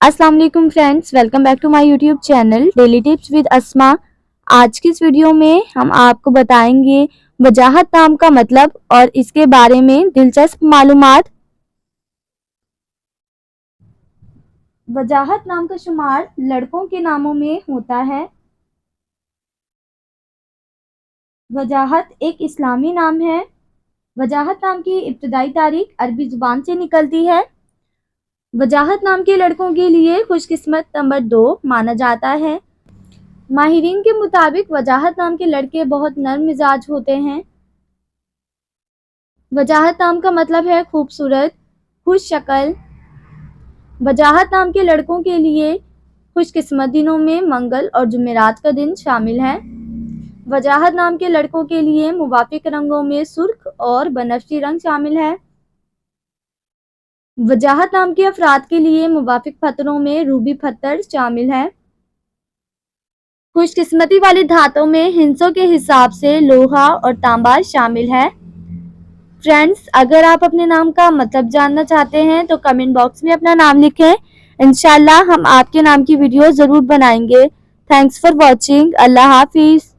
अस्सलाम वालेकुम friends, welcome back to my YouTube channel daily tips with Asma. आज की इस वीडियो में हम आपको बताएंगे वजाहत नाम का मतलब और इसके बारे में दिलचस्प मालूमात। वजाहत नाम का शुमार लड़कों के नामों में होता है। वजाहत एक इस्लामी नाम है। वजाहत नाम की इब्तदाई तारीख अरबी जुबान से निकलती है। वजाहत नाम के लड़कों के लिए खुशकिस्मत नंबर 2 माना जाता है। माहिरीन के मुताबिक वजाहत नाम के लड़के बहुत नर्म मिजाज होते हैं। वजाहत नाम का मतलब है खूबसूरत, खुश शक्ल। वजाहत नाम के लड़कों के लिए खुशकिस्मत दिनों में मंगल और जुमेरात का दिन शामिल है। वजाहत नाम के लड़कों के लिए मुवाफिक रंगों में सुर्ख और बनफशी रंग शामिल है। वजाहत नाम के अफराद के लिए मुवाफिक पत्थरों में रूबी पत्थर शामिल है। खुशकिस्मती वाली धातों में हिंसों के हिसाब से लोहा और तांबा शामिल है। फ्रेंड्स, अगर आप अपने नाम का मतलब जानना चाहते हैं तो कमेंट बॉक्स में अपना नाम लिखें। इंशाल्लाह हम आपके नाम की वीडियो ज़रूर बनाएंगे। Thanks for watching. अल्लाह हाफिज़।